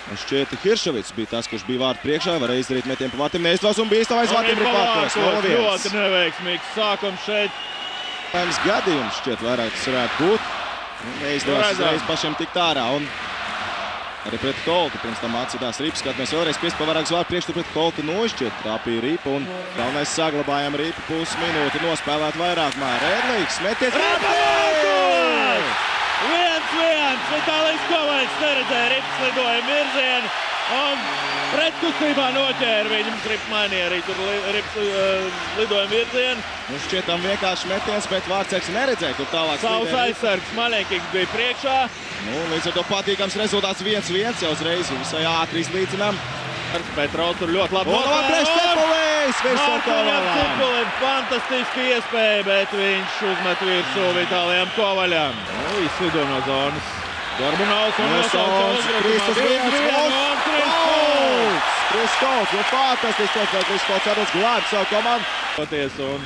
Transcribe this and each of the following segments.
Šķiet, Hiršovits bija tas, kurš bija vārtu priekšā, varēja izdarīt metienu pa vatim, neizdevies un bīstamais vatim Ripakos. Ļoti neveiksmīgs sākums šeit. Gadījums šķiet vairāk tas varētu būt. Neizdevās uzreiz pašiem tikt ārā. Un arī pret Koltu pirms tam atcīdās Ripa. Skatāmies vēlreiz piespēl vairāk zvārdu priekšā pret Koltu nošķiet. Trāpīja Ripa un galvenais saglabājam Ripa pusminūti nospēlēt vairākumā. Redlīgs meties. 1-1. Vitālijs Kovaļs neredzēja Ripas lidojumu virzienu un pretkustībā noķēra viņu. Ripa mainīja arī tur Ripas lidojumu virzienu. Šķietam vienkārši metiens, bet Vārtsargs neredzēja, kur tālāk savs aizsargs Maļenkīgs bija priekšā. Līdz ar to patīkams rezultāts 1-1, jau uzreiz visai ātri izlīdzinām. Petrovs tur ļoti labi Cipulim. Fantastiski iespēja, bet viņš uzmet virsū Vitālijam Kovaļam. Izslido no zonas. Gorbunovs un Kris Kolts, fantastiski, Kris Kolts arī glāb savu komandu. Un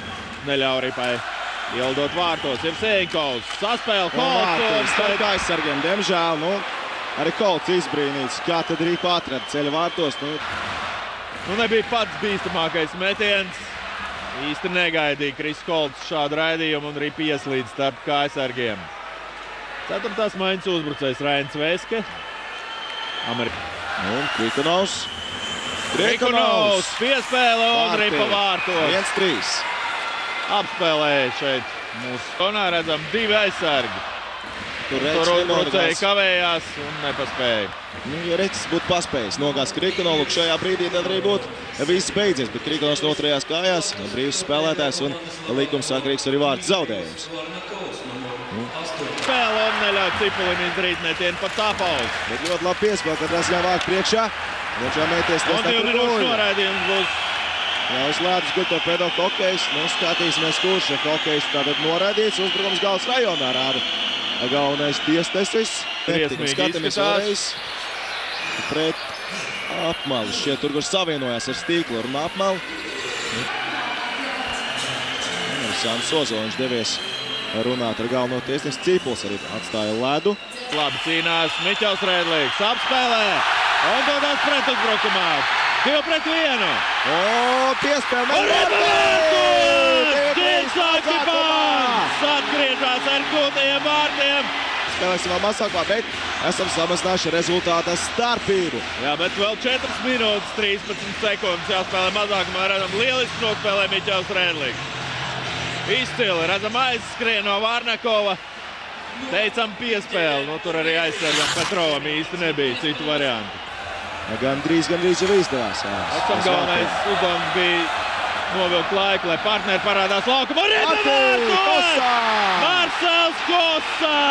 neļauj Ripai ieldot vārtos. Ir Sēņkovs, saspēle Kolts. Starp aizsargiem, diemžēl, arī Kolts izbrīnīts, kā tad Ripa atrada ceļa vārtos. Nebija pats bīstamākais metiens. Īsti negaidīja Kris Kolts šādu raidījumu un Ripa ieslīd starp aizsargiem. Ceturtās maiņas uzbrucējs Rains Veske. Krikonovs piespēle un Ripa vārtos. 1-3. Apspēlēja šeit. Mūsu tonā redzam divi aizsargi. Tur uzbrucēji kavējās un nepaspēja. Ja Recis būtu paspējis nogāzt Krikonovu, šajā brīdī tad arī būtu viss beidzies, bet Krikonovs noturējās kājās, brīvs spēlētājs un līkums sakrīgs arī vārds zaudējums. Spēle un neļauj Cipulim izdarīt metienu pa tāpauz. Bet ļoti labi piespēl, kad rasļā vārdu priekšā. Un 2 minūšu noraidījums būs. Jā, uzlēdus Gutorpedo hokejs. Skatīsimies, kurš ir hokejs tātad noraidīts. Uzbrukums Gals rajonā rāda. Galvenais tiesnesis. Skatāmies vēlreiz pret apmali. Šķiet, tur savienojās ar Stīklu un apmali. Sāns Ozoliņš devies runāt ar galveno tiesnesi. Cipuls arī atstāja ledu. Labi cīnās Miķels Redlīgs. Apspēlē un dodās pretuzbrukumā. 2-1. Piespēle. Ģinsāki Bāns atgriežās ar gūtajiem vārtiem. Spēlēsim vēl mazākā, bet esam samazinājuši rezultāta starpību. Jā, bet vēl 4 minūtes 13 sekundes jāspēlē mazākumā. Redzam, lieliski nospēlē Miķels Redlīgs. Izcili, redzam, aizskrien no Vārnakova. Teicam piespēli. Tur arī aizsargam Petrovam īsti nebija citu variantu. Gandrīz jau izdevās. Pēc galvenais uzdevums bija novilkt laiku, lai partneri parādās laukumā. Marcels Kosa!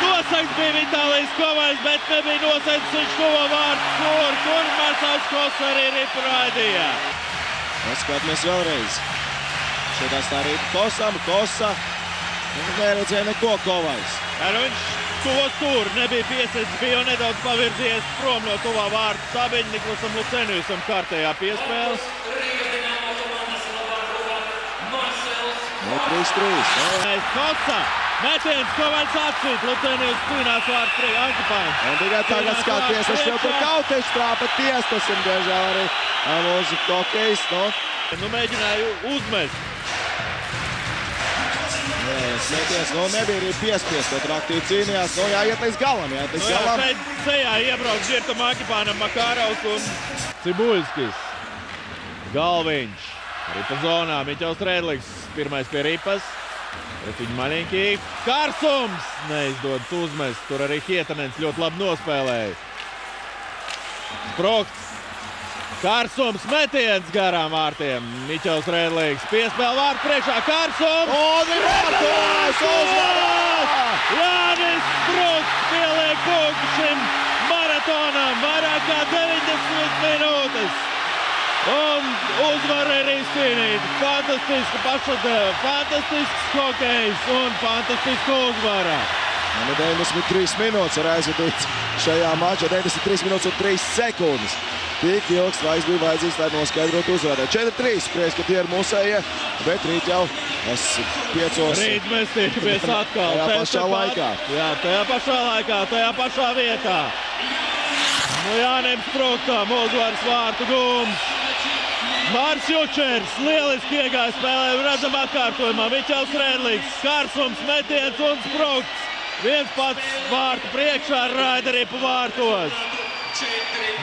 Nosaikts bija Vitālijs Kovaļs, bet nebija nosaikts viņš tuvo vārds, kur Marcels Kosa arī Ripa raidīja. Skatāmies vēlreiz. Šodās tā Ripa Kosam, Kosa neredzēja neko Kovaļs. Viņš tuvos tur, nebija piesaists, bija jau nedaudz pavirzījies prom no tuvā vārta stabiņa Niklasam Luceniusam kārtējā piespēles. 3-3. Kosa, metiens Kovaļs atšķīt, Lucenius cīnās vārds priekš Ankapāns. Un tikai tagad skaties, es jau tur Kautiņš trāpa tiesnesim, diemžēl arī mūsu hokejs. Mēģināju uzmest. Metiens, nebija arī piespiest, kaut aktīvi cīnījās, jāiet līdz galam, Šeit sejā iebrauc Žirtam Ankipānam Makarovs un Cibuļskis. Galviņš, Ripa zonā, Miķels Redlīgs, pirmais pie Ripas. Pret viņu Maļenkīgi. Kārsums! Neizdodas uzmest, tur arī Hietanens ļoti labi nospēlēja. Sprokts. Kārsums, metiens garām vārtiem. Miķels Redlīgs piespēl vārtu priekšā. Kārsums! Un ir vārtos! Uzvarā! Jānis Sprokts pieliek punktu šim maratonam. Vairāk kā 90 minūtes. Un uzvara ir izcīnīta. Fantastisks hokejs un fantastiska uzvara. 93 minūtes ir aizvadīts šajā mačā. 93 minūtes un 3 sekundes. Tik ilgs laiks bija vajadzīgs, lai noskaidrotu uzvarētāju. 4-3, prieks, ka tie ir mūsējie, bet rīt jau 5. Rīt mēs tiekamies atkal. Tajā pašā laikā. Jā, tajā pašā laikā, tajā pašā vietā. No Jānim Spruktam uzvaras vārtu gums. Māris Jučers lieliski iegāja spēlē, redzam atkārtojumā. Miķels Rēdlīgs, Kārsums, metiens un Sprukts. Viens pats vārtu priekšā raida Ripu vārtos.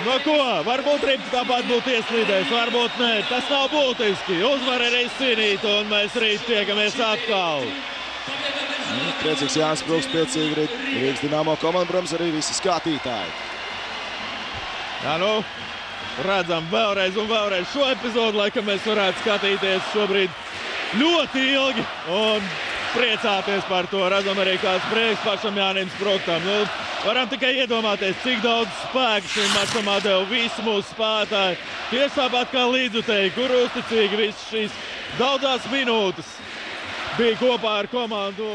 No ko? Varbūt Rips tāpat būtu ieslīdējis, varbūt nē. Tas nav būtiski. Uzvar ir izcīnīta un mēs rīt tiekamies atkal. Priecīgs Jānis Sprukts, priecīgi Rīgas Dinamo komanda, protams, arī visi skatītāji. Jā, nu, redzam vēlreiz un vēlreiz šo epizodu, laikam mēs varētu skatīties šobrīd ļoti ilgi un priecāties par to. Redzam arī kāds prieks pašam Jānim Spruktam. Nu, varam tikai iedomāties, cik daudz spēku šim mačam atdeva visi mūsu spēlētāji. Tieši tāpat kā līdzutēji, kur uzticīgi visas šīs daudzās minūtes bija kopā ar komandu.